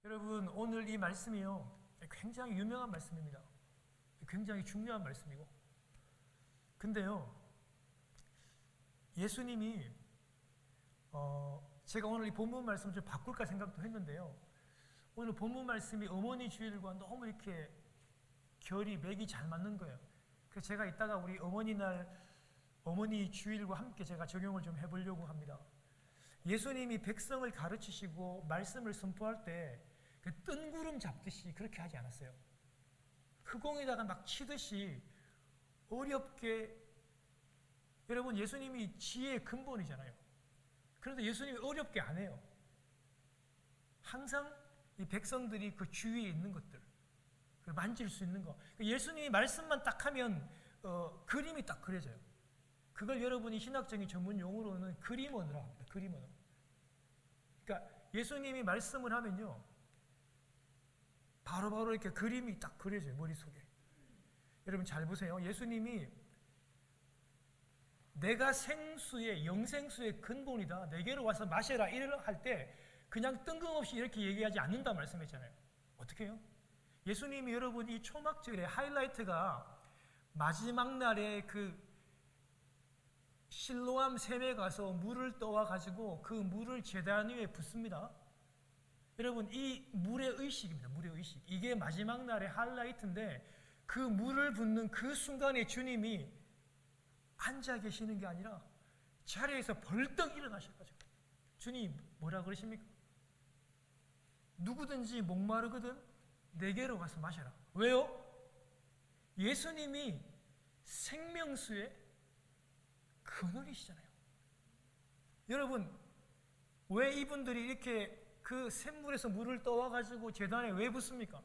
여러분, 오늘 이 말씀이요, 굉장히 유명한 말씀입니다. 굉장히 중요한 말씀이고, 근데요, 예수님이 제가 오늘 이 본문 말씀을 좀 바꿀까 생각도 했는데요, 오늘 본문 말씀이 어머니 주일과 너무 이렇게 결이 맥이 잘 맞는 거예요. 그래서 제가 이따가 우리 어머니 주일과 함께 제가 적용을 좀 해보려고 합니다. 예수님이 백성을 가르치시고 말씀을 선포할 때 그 뜬구름 잡듯이 그렇게 하지 않았어요. 흑공에다가 막 치듯이 어렵게. 여러분, 예수님이 지혜의 근본이잖아요. 그런데 예수님이 어렵게 안 해요. 항상 이 백성들이 그 주위에 있는 것들, 만질 수 있는 거, 예수님이 말씀만 딱 하면 그림이 딱 그려져요. 그걸 여러분이 신학적인 전문 용어로는 그림 언어라고 합니다. 그림 언어. 그러니까 예수님이 말씀을 하면요, 바로바로 이렇게 그림이 딱 그려져요, 머릿속에. 여러분 잘 보세요. 예수님이 내가 생수의, 영생수의 근본이다, 내게로 와서 마셔라, 이를 할 때 그냥 뜬금없이 이렇게 얘기하지 않는다 말씀했잖아요. 어떻게 해요? 예수님이, 여러분, 이 초막절의 하이라이트가 마지막 날에 그 실로암 샘에 가서 물을 떠와가지고 그 물을 제단 위에 붓습니다. 여러분, 이 물의 의식입니다. 물의 의식. 이게 마지막 날의 하이라이트인데, 그 물을 붓는 그 순간에 주님이 앉아 계시는 게 아니라 자리에서 벌떡 일어나셔가지고, 주님 뭐라 그러십니까? 누구든지 목마르거든 내게로 가서 마셔라. 왜요? 예수님이 생명수의 근원이시잖아요. 여러분, 왜 이분들이 이렇게 그 샘물에서 물을 떠와가지고 제단에 왜 붓습니까?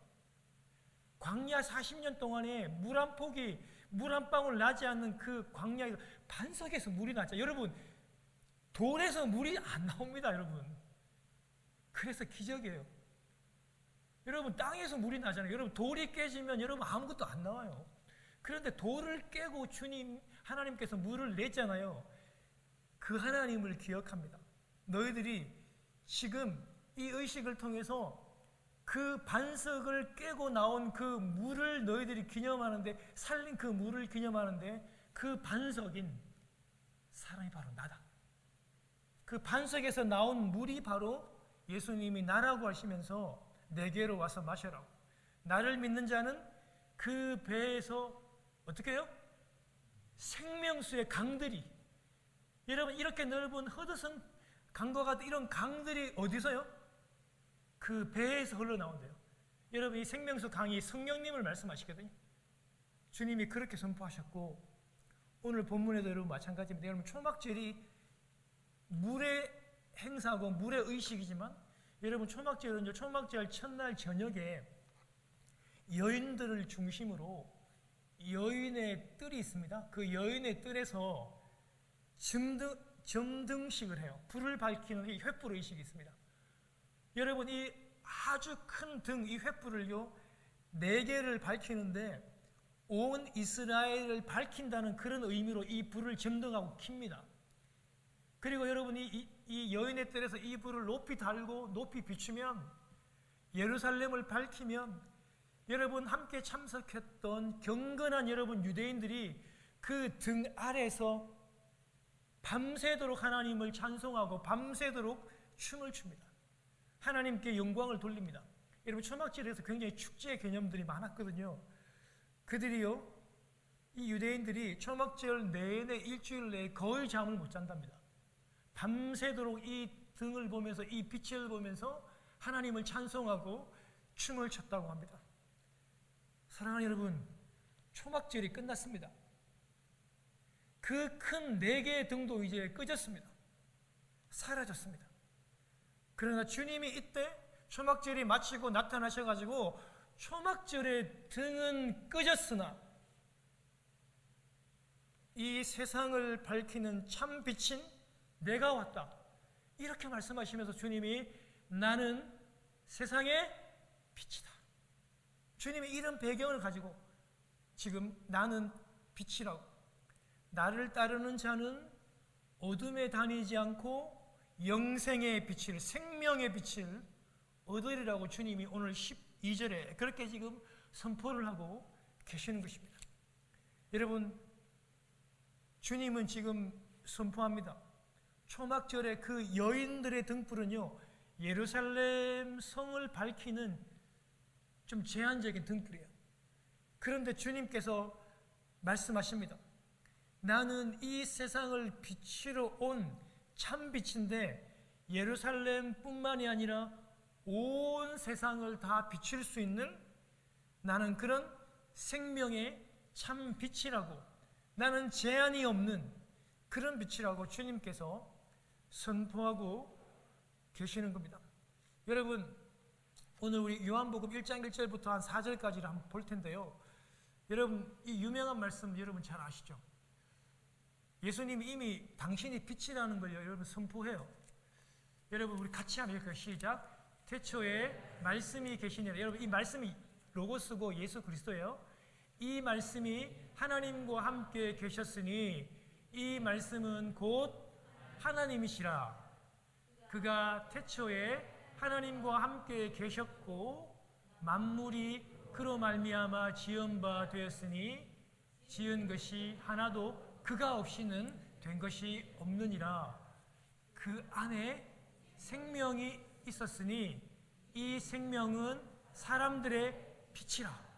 광야 40년 동안에 물 한 폭이, 물 한 방울 나지 않는 그 광야에서 반석에서 물이 나죠. 여러분, 돌에서 물이 안 나옵니다, 여러분. 그래서 기적이에요. 여러분, 땅에서 물이 나잖아요. 여러분, 돌이 깨지면 여러분 아무것도 안 나와요. 그런데 돌을 깨고 주님, 하나님께서 물을 냈잖아요. 그 하나님을 기억합니다. 너희들이 지금 이 의식을 통해서 그 반석을 깨고 나온 그 물을 너희들이 기념하는데, 살린 그 물을 기념하는데, 그 반석인 사람이 바로 나다. 그 반석에서 나온 물이 바로 예수님이 나라고 하시면서 내게로 와서 마셔라고. 나를 믿는 자는 그 배에서 어떻게 해요? 생명수의 강들이. 여러분, 이렇게 넓은 허드슨 강과 같은 이런 강들이 어디서요? 그 배에서 흘러나온대요. 여러분, 이 생명수 강이 성령님을 말씀하시거든요. 주님이 그렇게 선포하셨고, 오늘 본문에도 여러분 마찬가지입니다. 여러분, 초막절이 물의 행사고 물의 의식이지만, 여러분, 초막절은 초막절 첫날 저녁에 여인들을 중심으로 여인의 뜰이 있습니다. 그 여인의 뜰에서 점등식을 해요. 불을 밝히는 이 횃불 의식이 있습니다. 여러분, 이 아주 큰 등, 이 횃불을요, 4개를 밝히는데 온 이스라엘을 밝힌다는 그런 의미로 이 불을 점등하고 킵니다. 그리고 여러분이 이 여인의 뜰에서 이 불을 높이 달고 높이 비추면, 예루살렘을 밝히면, 여러분 함께 참석했던 경건한 여러분 유대인들이 그 등 아래에서 밤새도록 하나님을 찬송하고 밤새도록 춤을 춥니다. 하나님께 영광을 돌립니다. 여러분, 초막절에서 굉장히 축제의 개념들이 많았거든요. 그들이요, 이 유대인들이 초막절 내내 일주일 내에 거의 잠을 못 잔답니다. 밤새도록 이 등을 보면서, 이 빛을 보면서 하나님을 찬송하고 춤을 췄다고 합니다. 사랑하는 여러분, 초막절이 끝났습니다. 그 큰 4개의 등도 이제 꺼졌습니다. 사라졌습니다. 그러나 주님이 이때 초막절이 마치고 나타나셔가지고, 초막절의 등은 꺼졌으나 이 세상을 밝히는 참 빛인 내가 왔다, 이렇게 말씀하시면서 주님이 나는 세상의 빛이다. 주님이 이런 배경을 가지고 지금 나는 빛이라고, 나를 따르는 자는 어둠에 다니지 않고 영생의 빛을, 생명의 빛을 얻으리라고 주님이 오늘 12절에 그렇게 지금 선포를 하고 계시는 것입니다. 여러분, 주님은 지금 선포합니다. 초막절에 그 여인들의 등불은요, 예루살렘 성을 밝히는 좀 제한적인 등불이에요. 그런데 주님께서 말씀하십니다. 나는 이 세상을 비추러 온 참빛인데 예루살렘뿐만이 아니라 온 세상을 다 비출 수 있는 나는 그런 생명의 참빛이라고, 나는 제한이 없는 그런 빛이라고 주님께서 선포하고 계시는 겁니다. 여러분, 오늘 우리 요한복음 1장 1절부터 한 4절까지를 한번 볼 텐데요. 여러분, 이 유명한 말씀 여러분 잘 아시죠? 예수님이 이미 당신이 빛이라는 걸 여러분 선포해요. 여러분, 우리 같이 한번 읽을까요? 시작. 태초에 말씀이 계시니라. 여러분, 이 말씀이 로고스고 예수 그리스도예요. 이 말씀이 하나님과 함께 계셨으니 이 말씀은 곧 하나님이시라. 그가 태초에 하나님과 함께 계셨고 만물이 그로 말미암아 지은 바 되었으니 지은 것이 하나도 그가 없이는 된 것이 없느니라. 그 안에 생명이 있었으니 이 생명은 사람들의 빛이라.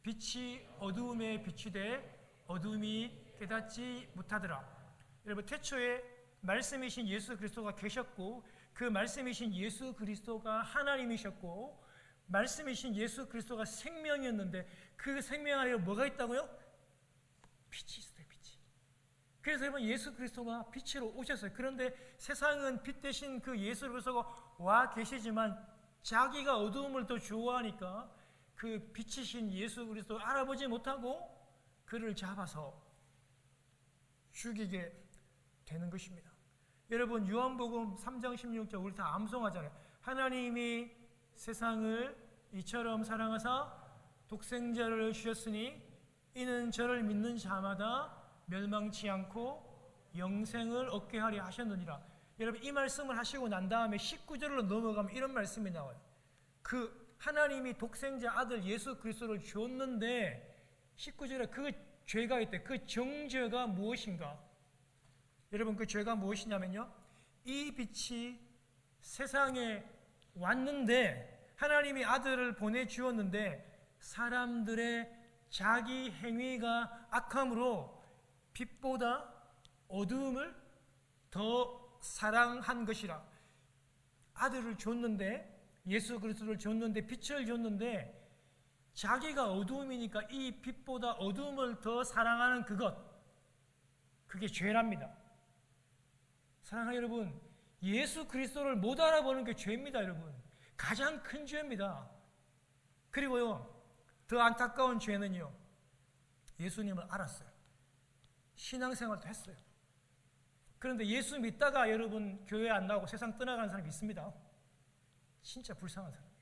빛이 어두움에 비추되 어두움이 깨닫지 못하더라. 여러분, 태초에 말씀이신 예수 그리스도가 계셨고 그 말씀이신 예수 그리스도가 하나님이셨고 말씀이신 예수 그리스도가 생명이었는데 그 생명 안에 뭐가 있다고요? 빛이 있어요. 빛이. 그래서 여러분, 예수 그리스도가 빛으로 오셨어요. 그런데 세상은 빛 대신 그 예수 그리스도가 와 계시지만 자기가 어두움을 더 좋아하니까 그 빛이신 예수 그리스도를 알아보지 못하고 그를 잡아서 죽이게 되는 것입니다. 여러분, 요한복음 3장 16절 우리 다 암송하잖아요. 하나님이 세상을 이처럼 사랑하사 독생자를 주셨으니 이는 저를 믿는 자마다 멸망치 않고 영생을 얻게 하려 하셨느니라. 여러분, 이 말씀을 하시고 난 다음에 19절로 넘어가면 이런 말씀이 나와요. 그 하나님이 독생자 아들 예수 그리스도를 줬는데 19절에 그 죄가 있대. 그 정죄가 무엇인가? 여러분, 그 죄가 무엇이냐면요, 이 빛이 세상에 왔는데 하나님이 아들을 보내주었는데 사람들의 자기 행위가 악함으로 빛보다 어두움을 더 사랑한 것이라. 아들을 줬는데, 예수 그리스도를 줬는데, 빛을 줬는데 자기가 어두움이니까 이 빛보다 어두움을 더 사랑하는 그것, 그게 죄랍니다. 사랑하는 여러분, 예수 그리스도를 못 알아보는 게 죄입니다. 여러분, 가장 큰 죄입니다. 그리고요, 더 안타까운 죄는요, 예수님을 알았어요. 신앙생활도 했어요. 그런데 예수 믿다가 여러분 교회 안 나오고 세상 떠나가는 사람이 있습니다. 진짜 불쌍한 사람이에요.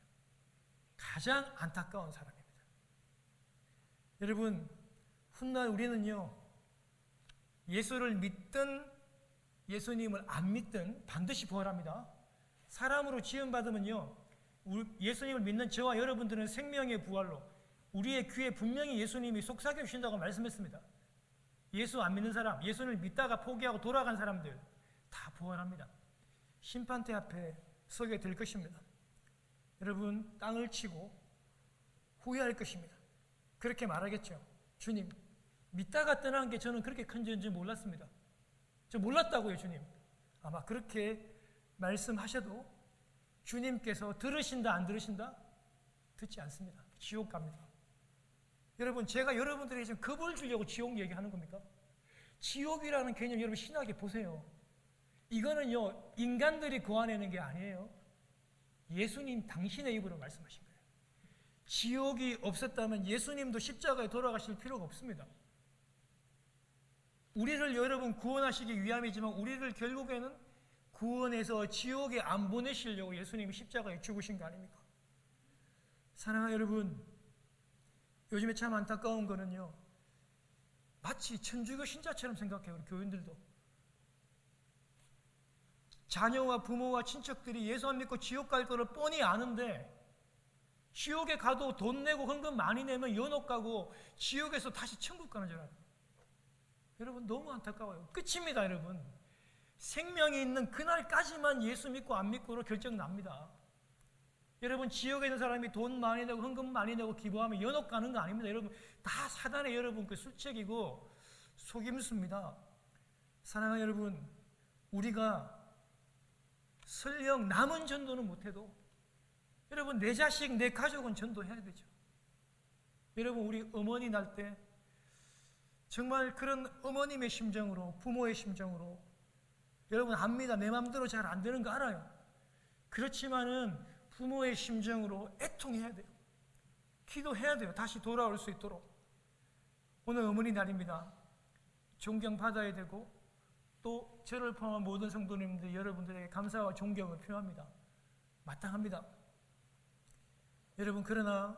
가장 안타까운 사람입니다. 여러분, 훗날 우리는요, 예수를 믿든 예수님을 안 믿든 반드시 부활합니다. 사람으로 지음받으면요, 예수님을 믿는 저와 여러분들은 생명의 부활로 우리의 귀에 분명히 예수님이 속삭여 주신다고 말씀했습니다. 예수 안 믿는 사람, 예수를 믿다가 포기하고 돌아간 사람들 다 부활합니다. 심판대 앞에 서게 될 것입니다. 여러분, 땅을 치고 후회할 것입니다. 그렇게 말하겠죠. 주님, 믿다가 떠난 게 저는 그렇게 큰 죄인지 몰랐습니다. 저 몰랐다고요, 주님. 아마 그렇게 말씀하셔도 주님께서 들으신다 안 들으신다? 듣지 않습니다. 지옥 갑니다. 여러분, 제가 여러분들에게 지금 겁을 주려고 지옥 얘기하는 겁니까? 지옥이라는 개념 여러분 신학에 보세요. 이거는요, 인간들이 고안해낸 게 아니에요. 예수님 당신의 입으로 말씀하신 거예요. 지옥이 없었다면 예수님도 십자가에 돌아가실 필요가 없습니다. 우리를 여러분 구원하시기 위함이지만 우리를 결국에는 구원해서 지옥에 안 보내시려고 예수님이 십자가에 죽으신 거 아닙니까? 사랑하는 여러분, 요즘에 참 안타까운 거는요, 마치 천주교 신자처럼 생각해요. 우리 교인들도 자녀와 부모와 친척들이 예수 안 믿고 지옥 갈 거를 뻔히 아는데 지옥에 가도 돈 내고 헌금 많이 내면 연옥 가고 지옥에서 다시 천국 가는 줄 알아요. 여러분 너무 안타까워요. 끝입니다. 여러분 생명이 있는 그날까지만 예수 믿고 안 믿고로 결정납니다. 여러분 지옥에 있는 사람이 돈 많이 내고 헌금 많이 내고 기부하면 연옥 가는 거 아닙니다. 여러분 다 사단의 여러분 그 술책이고 속임수입니다. 사랑하는 여러분, 우리가 설령 남은 전도는 못해도 여러분 내 자식 내 가족은 전도해야 되죠. 여러분 우리 어머니 날 때 정말 그런 어머님의 심정으로 부모의 심정으로 여러분 압니다. 내 마음대로 잘 안 되는 거 알아요. 그렇지만은 부모의 심정으로 애통해야 돼요. 기도해야 돼요. 다시 돌아올 수 있도록. 오늘 어머니 날입니다. 존경받아야 되고 또 저를 포함한 모든 성도님들 여러분들에게 감사와 존경을 표합니다. 마땅합니다. 여러분 그러나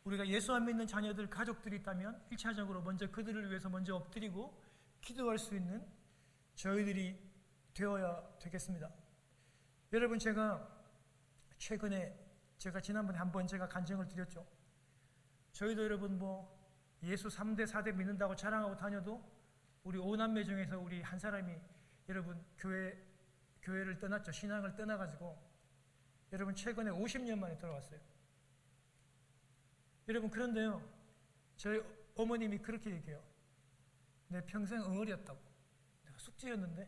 우리가 예수 안 믿는 자녀들 가족들이 있다면 1차적으로 먼저 그들을 위해서 먼저 엎드리고 기도할 수 있는 저희들이 되어야 되겠습니다. 여러분 제가 최근에 제가 지난번에 한번 제가 간증을 드렸죠. 저희도 여러분 예수 3대 4대 믿는다고 자랑하고 다녀도 우리 5남매 중에서 우리 한 사람이 여러분 교회를 떠났죠. 신앙을 떠나가지고 여러분 최근에 50년 만에 돌아왔어요. 여러분 그런데요 저희 어머님이 그렇게 얘기해요. 내 평생 엉어리였다고. 내가 숙제였는데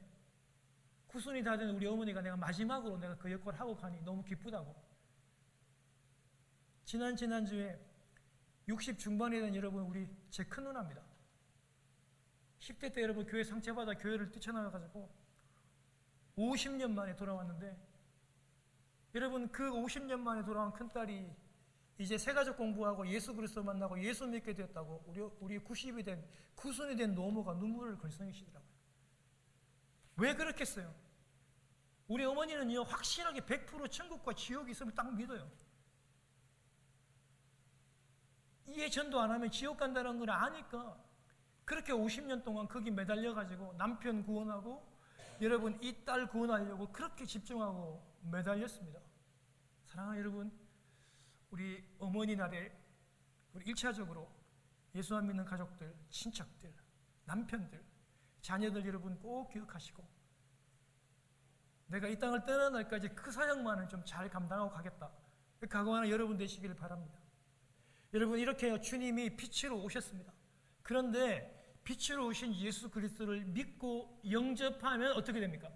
구순이 다 된 우리 어머니가 내가 마지막으로 내가 그 역할을 하고 가니 너무 기쁘다고. 지난주에 60 중반이 된 여러분 우리 제 큰 누나입니다. 10대 때 여러분 교회 상처받아 교회를 뛰쳐나와가지고 50년 만에 돌아왔는데 여러분 그 50년 만에 돌아온 큰딸이 이제 새가족 공부하고 예수 그리스도 만나고 예수 믿게 되었다고 우리 90이 된 구순이 된 노모가 눈물을 글썽이시더라고요. 왜 그렇겠어요? 우리 어머니는요 확실하게 100% 천국과 지옥이 있음을 딱 믿어요. 이해 전도 안 하면 지옥 간다는 걸 아니까 그렇게 50년 동안 거기 매달려가지고 남편 구원하고 여러분 이 딸 구원하려고 그렇게 집중하고 매달렸습니다. 사랑하는 여러분, 우리 어머니 날에 우리 1차적으로 예수 안 믿는 가족들, 친척들, 남편들, 자녀들 여러분 꼭 기억하시고 내가 이 땅을 떠나는 날까지 그 사역만은 좀 잘 감당하고 가겠다. 각오하는 여러분 되시기를 바랍니다. 여러분 이렇게 주님이 빛으로 오셨습니다. 그런데 빛으로 오신 예수 그리스도를 믿고 영접하면 어떻게 됩니까?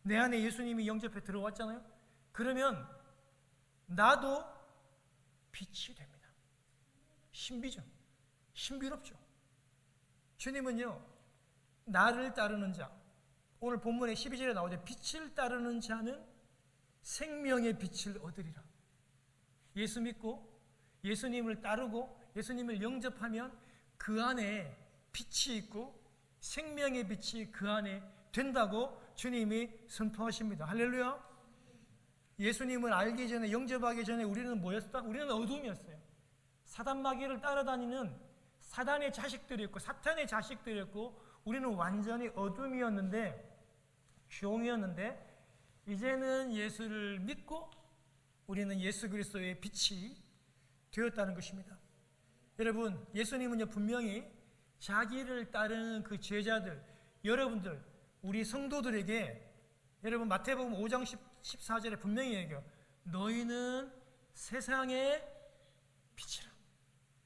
내 안에 예수님이 영접해 들어왔잖아요. 그러면 나도 빛이 됩니다. 신비죠. 신비롭죠. 주님은요 나를 따르는 자, 오늘 본문의 12절에 나오죠. 빛을 따르는 자는 생명의 빛을 얻으리라. 예수 믿고 예수님을 따르고 예수님을 영접하면 그 안에 빛이 있고 생명의 빛이 그 안에 된다고 주님이 선포하십니다. 할렐루야. 예수님을 알기 전에 영접하기 전에 우리는 뭐였다? 우리는 어둠이었어요. 사단 마귀를 따라다니는 사단의 자식들이었고 사탄의 자식들이었고 우리는 완전히 어둠이었는데 종이었는데 이제는 예수를 믿고 우리는 예수 그리스도의 빛이 되었다는 것입니다. 여러분 예수님은요 분명히 자기를 따르는 그 제자들 여러분들 우리 성도들에게 여러분 마태복음 5장 14절에 분명히 얘기해요. 너희는 세상의 빛이라.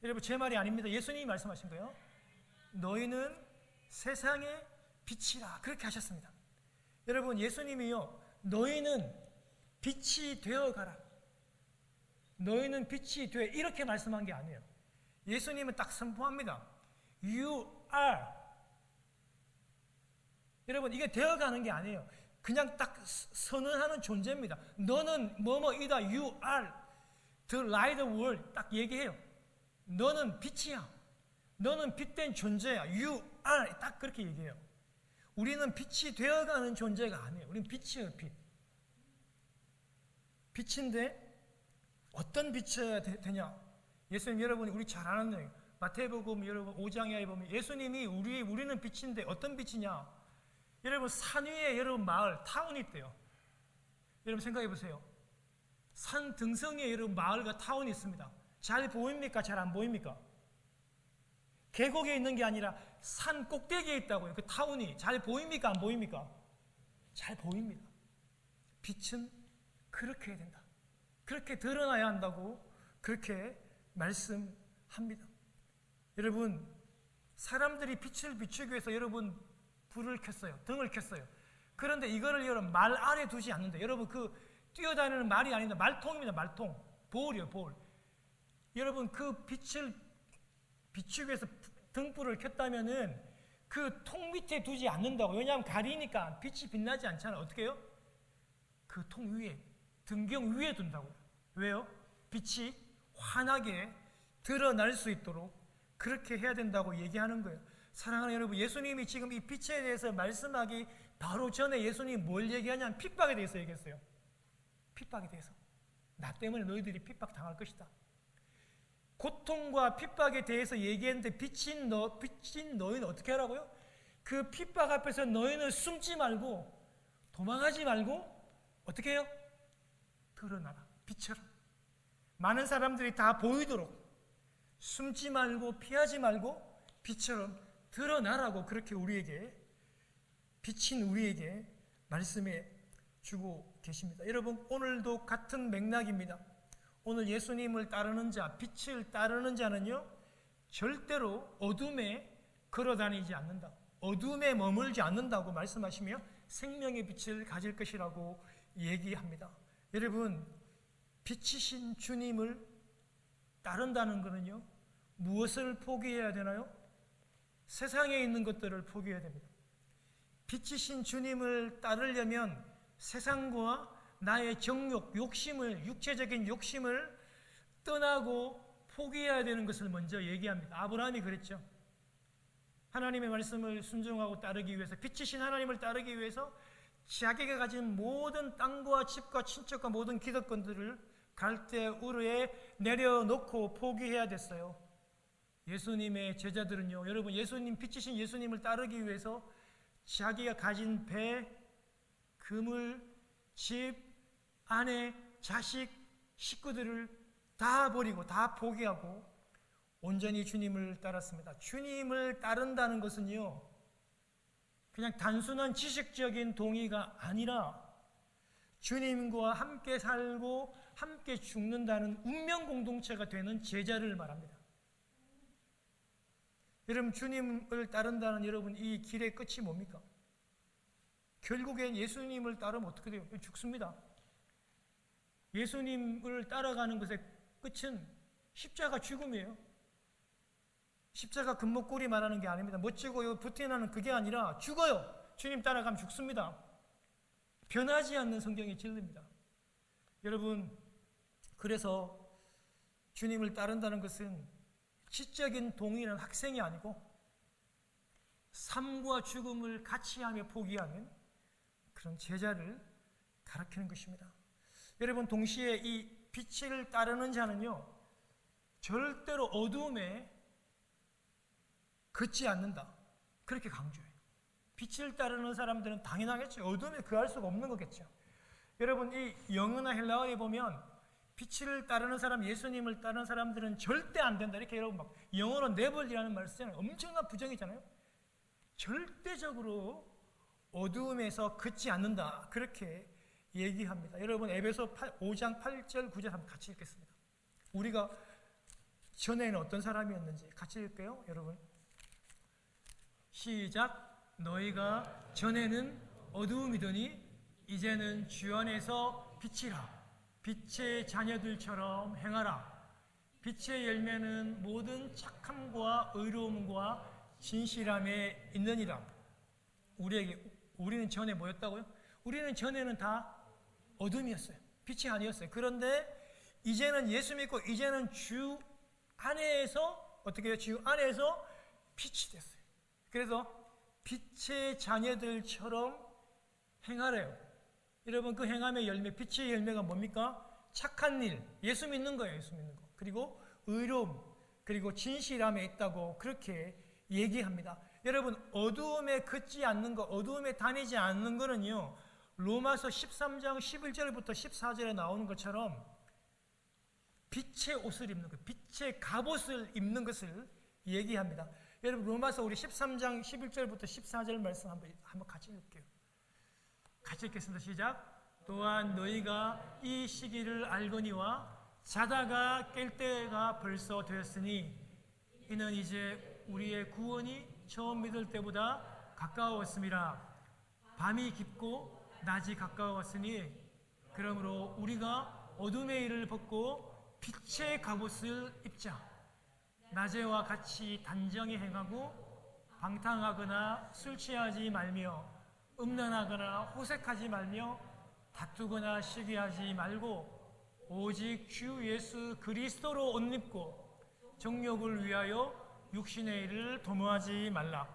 여러분 제 말이 아닙니다. 예수님이 말씀하신 거예요. 너희는 세상의 빛이라 그렇게 하셨습니다. 여러분 예수님이요 너희는 빛이 되어가라. 너희는 빛이 돼 이렇게 말씀한 게 아니에요. 예수님은 딱 선포합니다. You are. 여러분 이게 되어가는 게 아니에요. 그냥 딱 선언하는 존재입니다. 너는 뭐뭐이다. You are the light of the world. 딱 얘기해요. 너는 빛이야. 너는 빛된 존재야. You are. 딱 그렇게 얘기해요. 우리는 빛이 되어가는 존재가 아니에요. 우리는 빛이에요. 빛. 빛인데 어떤 빛이어야 되냐? 예수님 여러분이 우리 잘 아는 마태복음 여러분 5장에 보면 예수님이 우리는 빛인데 어떤 빛이냐? 여러분 산 위에 여러분 마을, 타운이 있대요. 여러분 생각해 보세요. 산 등성이에 여러분 마을과 타운이 있습니다. 잘 보입니까? 잘 안 보입니까? 계곡에 있는 게 아니라 산 꼭대기에 있다고요. 그 타운이 잘 보입니까? 안 보입니까? 잘 보입니다. 빛은 그렇게 해야 된다. 그렇게 드러나야 한다고 그렇게 말씀합니다. 여러분, 사람들이 빛을 비추기 위해서 여러분 불을 켰어요. 등을 켰어요. 그런데 이거를 여러분 말 아래 두지 않는다. 여러분 그 뛰어다니는 말이 아닌데 말통입니다. 말통. 볼이요, 볼. 여러분 그 빛을 비추기 위해서 등불을 켰다면은 그 통 밑에 두지 않는다고. 왜냐하면 가리니까 빛이 빛나지 않잖아요. 어떻게 해요? 그 통 위에, 등경 위에 둔다고요. 왜요? 빛이 환하게 드러날 수 있도록 그렇게 해야 된다고 얘기하는 거예요. 사랑하는 여러분, 예수님이 지금 이 빛에 대해서 말씀하기 바로 전에 예수님이 뭘 얘기하냐면 핍박에 대해서 얘기했어요. 핍박에 대해서. 나 때문에 너희들이 핍박 당할 것이다. 고통과 핍박에 대해서 얘기했는데 비친 너희는 어떻게 하라고요? 그 핍박 앞에서 너희는 숨지 말고 도망하지 말고 어떻게 해요? 드러나라. 빛처럼. 많은 사람들이 다 보이도록 숨지 말고 피하지 말고 빛처럼 드러나라고 그렇게 우리에게 비친 우리에게 말씀해 주고 계십니다. 여러분 오늘도 같은 맥락입니다. 오늘 예수님을 따르는 자, 빛을 따르는 자는요 절대로 어둠에 걸어다니지 않는다. 어둠에 머물지 않는다고 말씀하시며 생명의 빛을 가질 것이라고 얘기합니다. 여러분 빛이신 주님을 따른다는 것은요 무엇을 포기해야 되나요? 세상에 있는 것들을 포기해야 됩니다. 빛이신 주님을 따르려면 세상과 나의 정욕, 욕심을, 육체적인 욕심을 떠나고 포기해야 되는 것을 먼저 얘기합니다. 아브라함이 그랬죠. 하나님의 말씀을 순종하고 따르기 위해서, 빛이신 하나님을 따르기 위해서 자기가 가진 모든 땅과 집과 친척과 모든 기득권들을 갈대 우르에 내려놓고 포기해야 됐어요. 예수님의 제자들은요, 여러분 예수님, 빛이신 예수님을 따르기 위해서 자기가 가진 배, 그물, 집, 아내, 자식, 식구들을 다 버리고 다 포기하고 온전히 주님을 따랐습니다. 주님을 따른다는 것은요 그냥 단순한 지식적인 동의가 아니라 주님과 함께 살고 함께 죽는다는 운명 공동체가 되는 제자를 말합니다. 여러분 주님을 따른다는 여러분 이 길의 끝이 뭡니까? 결국엔 예수님을 따르면 어떻게 돼요? 죽습니다. 예수님을 따라가는 것의 끝은 십자가 죽음이에요. 십자가 금목걸이 말하는 게 아닙니다. 멋지고 부티나는 그게 아니라 죽어요. 주님 따라가면 죽습니다. 변하지 않는 성경의 진리입니다. 여러분 그래서 주님을 따른다는 것은 지적인 동의는 학생이 아니고 삶과 죽음을 같이 하며 포기하는 그런 제자를 가르치는 것입니다. 여러분 동시에 이 빛을 따르는 자는요 절대로 어둠에 걷지 않는다. 그렇게 강조해요. 빛을 따르는 사람들은 당연하겠죠. 어둠에 거할 수가 없는 거겠죠. 여러분 이 영어나 헬라어에 보면 빛을 따르는 사람, 예수님을 따르는 사람들은 절대 안 된다. 이렇게 여러분 막 영어로 never이라는 말을 쓰잖아요. 엄청난 부정이잖아요. 절대적으로 어두움에서 걷지 않는다. 그렇게 얘기합니다. 여러분 에베소 5장 8절 9절 한번 같이 읽겠습니다. 우리가 전에는 어떤 사람이었는지 같이 읽을게요. 여러분 시작. 너희가 전에는 어두움이더니 이제는 주 안에서 빛이라. 빛의 자녀들처럼 행하라. 빛의 열매는 모든 착함과 의로움과 진실함에 있느니라. 우리는 전에 뭐였다고요? 우리는 전에는 다 어둠이었어요. 빛이 아니었어요. 그런데 이제는 예수 믿고 이제는 주 안에서 어떻게 해요? 주 안에서 빛이 됐어요. 그래서 빛의 자녀들처럼 행하래요. 여러분 그 행함의 열매, 빛의 열매가 뭡니까? 착한 일, 예수 믿는 거예요. 예수 믿는 거. 그리고 의로움, 그리고 진실함에 있다고 그렇게 얘기합니다. 여러분, 어두움에 걷지 않는 거, 어두움에 다니지 않는 거는요, 로마서 13장 11절부터 14절에 나오는 것처럼 빛의 옷을 입는 것, 빛의 갑옷을 입는 것을 얘기합니다. 여러분, 로마서 우리 13장 11절부터 14절 말씀 한번 같이 읽을게요. 같이 읽겠습니다. 시작. 또한 너희가 이 시기를 알거니와 자다가 깰 때가 벌써 되었으니 이는 이제 우리의 구원이 처음 믿을 때보다 가까웠음이라. 밤이 깊고 낮이 가까웠으니 그러므로 우리가 어둠의 일을 벗고 빛의 갑옷을 입자. 낮에와 같이 단정히 행하고 방탕하거나 술 취하지 말며 음란하거나 호색하지 말며 다투거나 시기하지 말고 오직 주 예수 그리스도로 옷 입고 정욕을 위하여 육신의 일을 도모하지 말라.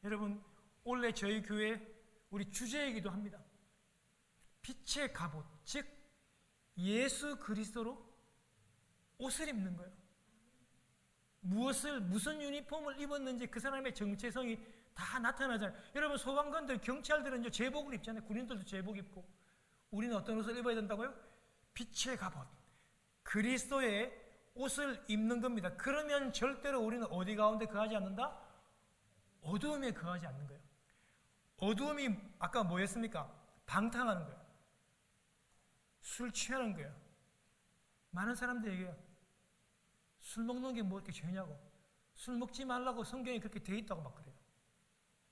여러분, 원래 저희 교회 우리 주제이기도 합니다. 빛의 갑옷, 즉 예수 그리스도로 옷을 입는 거예요. 무슨 유니폼을 입었는지 그 사람의 정체성이 다 나타나잖아요. 여러분, 소방관들, 경찰들은 제복을 입잖아요. 군인들도 제복 입고. 우리는 어떤 옷을 입어야 된다고요? 빛의 갑옷, 그리스도의 옷을 입는 겁니다. 그러면 절대로 우리는 어디 가운데 거하지 않는다? 어두움에 거하지 않는 거예요. 어두움이 아까 뭐였습니까? 방탕하는 거예요. 술 취하는 거예요. 많은 사람들이 얘기해요. 술 먹는 게 뭐 이렇게 죄냐고. 술 먹지 말라고 성경에 그렇게 돼 있다고 막 그래요.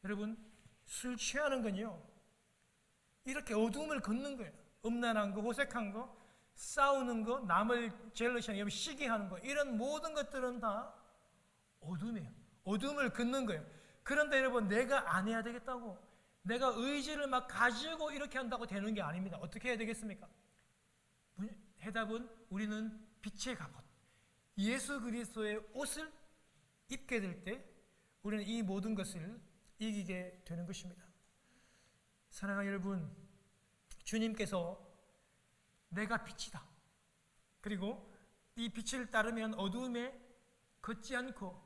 여러분, 술 취하는 건요, 이렇게 어두움을 걷는 거예요. 음란한 거, 호색한 거, 싸우는 거, 남을 젤러시하는, 시기하는 거, 이런 모든 것들은 다 어둠이에요. 어둠을 걷는 거예요. 그런데 여러분, 내가 안 해야 되겠다고, 내가 의지를 막 가지고 이렇게 한다고 되는 게 아닙니다. 어떻게 해야 되겠습니까? 해답은 우리는 빛의 갑옷, 예수 그리스도의 옷을 입게 될 때 우리는 이 모든 것을 이기게 되는 것입니다. 사랑하는 여러분, 주님께서 내가 빛이다, 그리고 이 빛을 따르면 어두움에 걷지 않고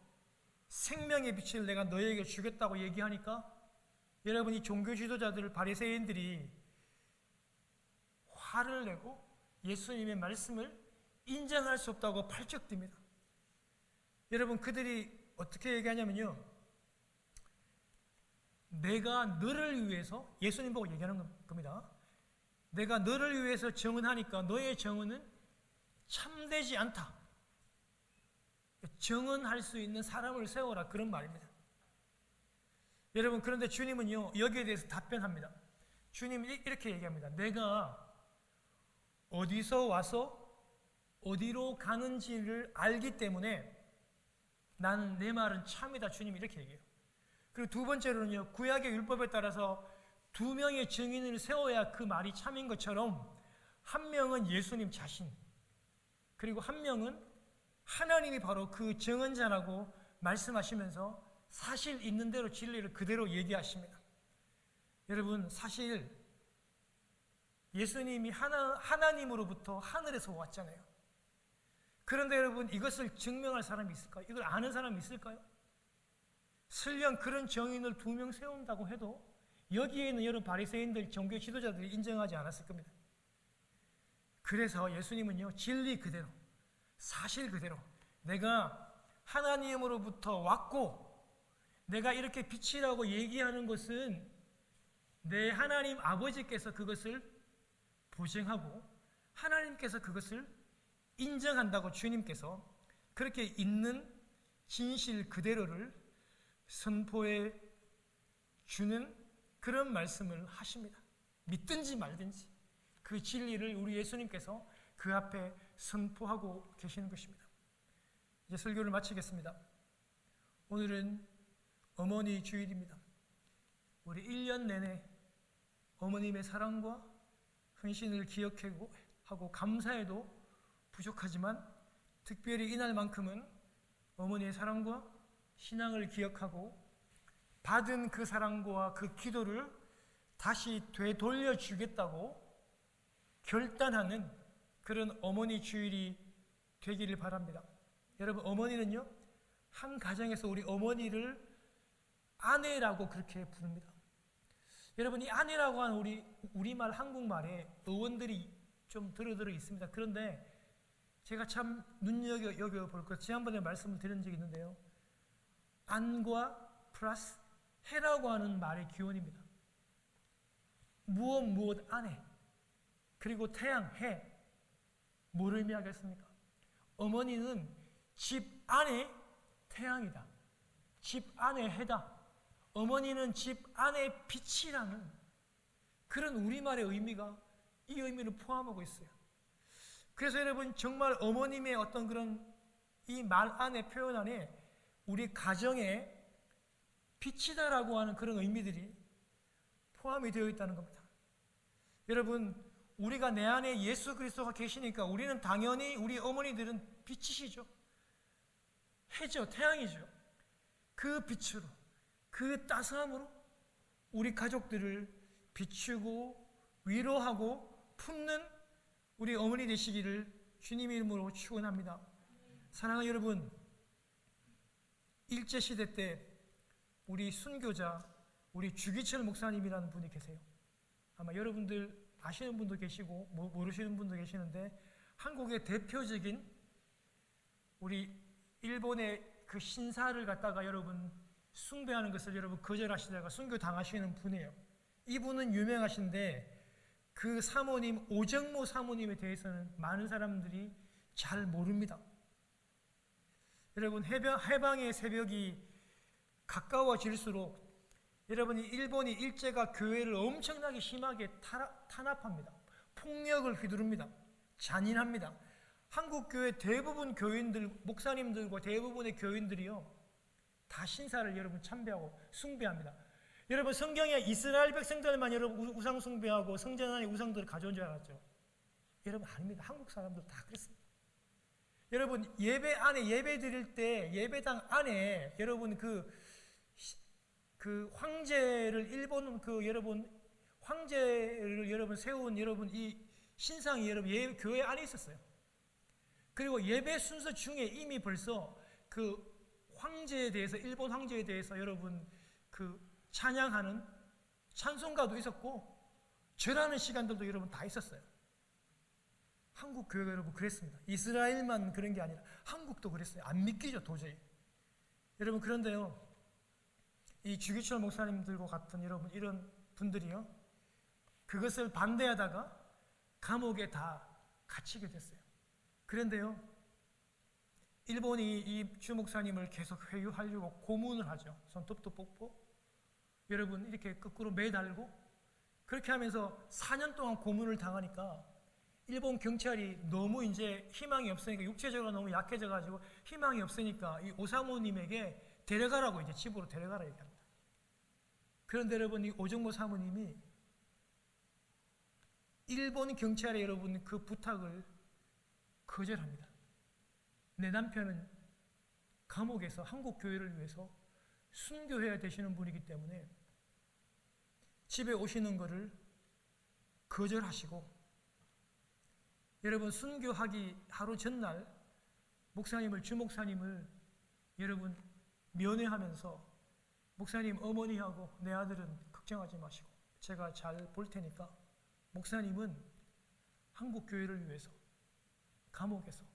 생명의 빛을 내가 너에게 주겠다고 얘기하니까 여러분, 이 종교 지도자들, 바리새인들이 화를 내고 예수님의 말씀을 인정할 수 없다고 팔쩍듭니다. 여러분, 그들이 어떻게 얘기하냐면요, 내가 너를 위해서, 예수님 보고 얘기하는 겁니다. 내가 너를 위해서 정언하니까 너의 정언은 참되지 않다. 정언할 수 있는 사람을 세워라, 그런 말입니다. 여러분, 그런데 주님은요, 여기에 대해서 답변합니다. 주님이 이렇게 얘기합니다. 내가 어디서 와서 어디로 가는지를 알기 때문에 나는, 내 말은 참이다. 주님이 이렇게 얘기해요. 그리고 두 번째로는요, 구약의 율법에 따라서 두 명의 증인을 세워야 그 말이 참인 것처럼 한 명은 예수님 자신, 그리고 한 명은 하나님이 바로 그 증언자라고 말씀하시면서 사실 있는 대로 진리를 그대로 얘기하십니다. 여러분, 사실 예수님이 하나님으로부터 하늘에서 왔잖아요. 그런데 여러분, 이것을 증명할 사람이 있을까요? 이걸 아는 사람이 있을까요? 설령 그런 정인을 두 명 세운다고 해도 여기에는 여러분, 바리새인들, 종교 지도자들이 인정하지 않았을 겁니다. 그래서 예수님은요, 진리 그대로, 사실 그대로, 내가 하나님으로부터 왔고 내가 이렇게 빛이라고 얘기하는 것은 내 하나님 아버지께서 그것을 보증하고 하나님께서 그것을 인정한다고 주님께서 그렇게 있는 진실 그대로를 선포해 주는 그런 말씀을 하십니다. 믿든지 말든지 그 진리를 우리 예수님께서 그 앞에 선포하고 계시는 것입니다. 이제 설교를 마치겠습니다. 오늘은 어머니 주일입니다. 우리 1년 내내 어머님의 사랑과 헌신을 기억하고 감사해도 부족하지만 특별히 이날만큼은 어머니의 사랑과 신앙을 기억하고 받은 그 사랑과 그 기도를 다시 되돌려 주겠다고 결단하는 그런 어머니 주일이 되기를 바랍니다. 여러분, 어머니는요, 한 가정에서 우리 어머니를 아내라고 그렇게 부릅니다. 여러분, 이 아내라고 하는 우리말 한국말에 어원들이 좀 들어 있습니다. 그런데 제가 참 눈여겨볼 것, 지난번에 말씀을 드린 적이 있는데요. 안과 플러스 해라고 하는 말의 기원입니다. 무엇 안에, 그리고 태양, 해, 뭐를 의미하겠습니까? 어머니는 집 안에 태양이다. 집 안에 해다. 어머니는 집 안에 빛이라는 그런 우리말의 의미가 이 의미를 포함하고 있어요. 그래서 여러분, 정말 어머님의 어떤 그런 이 말 안에, 표현 안에 우리 가정에 빛이다라고 하는 그런 의미들이 포함이 되어 있다는 겁니다. 여러분, 우리가 내 안에 예수 그리스도가 계시니까 우리는 당연히, 우리 어머니들은 빛이시죠. 해죠. 태양이죠. 그 빛으로, 그 따스함으로 우리 가족들을 비추고 위로하고 품는 우리 어머니 되시기를 주님의 이름으로 축원합니다. 사랑하는 여러분, 일제시대 때 우리 순교자, 우리 주기철 목사님이라는 분이 계세요. 아마 여러분들 아시는 분도 계시고 모르시는 분도 계시는데, 한국의 대표적인 우리 일본의 그 신사를 갖다가 여러분 숭배하는 것을 여러분 거절하시다가 순교 당하시는 분이에요. 이분은 유명하신데 그 사모님, 오정모 사모님에 대해서는 많은 사람들이 잘 모릅니다. 여러분, 해방의 새벽이 가까워질수록 여러분이 일본이 일제가 교회를 엄청나게 심하게 탄압합니다. 폭력을 휘두릅니다. 잔인합니다. 한국 교회 대부분 교인들, 목사님들과 대부분의 교인들이요, 다 신사를 여러분 참배하고 숭배합니다. 여러분, 성경에 이스라엘 백성들만 여러분 우상 숭배하고 성전 안에 우상들을 가져온 줄 알았죠? 여러분, 아닙니다. 한국 사람들 다 그랬습니다. 여러분, 예배 안에, 예배 드릴 때 예배당 안에 여러분 그 황제를, 일본 여러분 황제를 여러분 세운 여러분 이 신상이 여러분 교회 안에 있었어요. 그리고 예배 순서 중에 이미 벌써 그 황제에 대해서, 일본 황제에 대해서 여러분 그 찬양하는 찬송가도 있었고 절하는 시간들도 여러분 다 있었어요. 한국 교회가 여러분 그랬습니다. 이스라엘만 그런 게 아니라 한국도 그랬어요. 안 믿기죠, 도저히. 여러분, 그런데요, 이 주기철 목사님들과 같은 여러분 이런 분들이요, 그것을 반대하다가 감옥에 다 갇히게 됐어요. 그런데요, 일본이 이 주 목사님을 계속 회유하려고 고문을 하죠. 손톱도 뽑고 여러분 이렇게 거꾸로 매달고, 그렇게 하면서 4년 동안 고문을 당하니까 일본 경찰이 너무 이제 희망이 없으니까, 육체적으로 너무 약해져 가지고 희망이 없으니까 이 오사모님에게 데려가라고, 이제 집으로 데려가라 얘기합니다. 그런데 여러분, 이 오정모 사모님이 일본 경찰의 여러분 그 부탁을 거절합니다. 내 남편은 감옥에서 한국 교회를 위해서 순교해야 되시는 분이기 때문에 집에 오시는 것을 거절하시고, 여러분 순교하기 하루 전날 목사님을, 주 목사님을 여러분 면회하면서, 목사님, 어머니하고 내 아들은 걱정하지 마시고 제가 잘 볼 테니까 목사님은 한국 교회를 위해서 감옥에서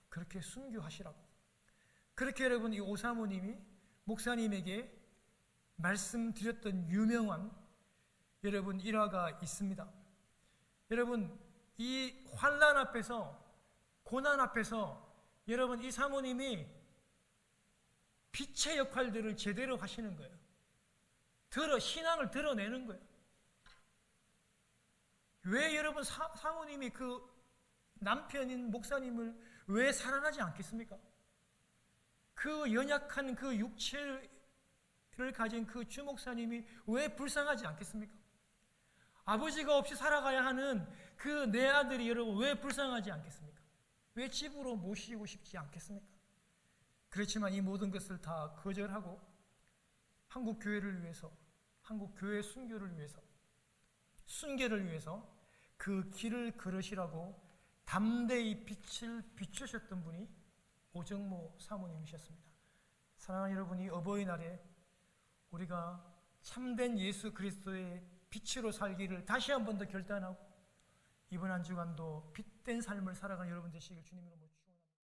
그렇게 순교하시라고, 그렇게 여러분 이 오사모님이 목사님에게 말씀드렸던 유명한 여러분 일화가 있습니다. 여러분, 이 환난 앞에서, 고난 앞에서 여러분 이 사모님이 빛의 역할들을 제대로 하시는 거예요. 신앙을 드러내는 거예요. 왜 여러분 사모님이 그 남편인 목사님을 왜 사랑하지 않겠습니까? 그 연약한 그 육체를 가진 그 주 목사님이 왜 불쌍하지 않겠습니까? 아버지가 없이 살아가야 하는 그 내 아들이 여러분 왜 불쌍하지 않겠습니까? 왜 집으로 모시고 싶지 않겠습니까? 그렇지만 이 모든 것을 다 거절하고 한국 교회를 위해서, 한국 교회 순교를 위해서, 순교를 위해서 그 길을 걸으시라고 담대히 빛을 비추셨던 분이 오정모 사모님이셨습니다. 사랑하는 여러분, 이 어버이날에 우리가 참된 예수 그리스도의 빛으로 살기를 다시 한 번 더 결단하고 이번 한 주간도 빛된 삶을 살아가는 여러분 되시길 주님으로 모십니다.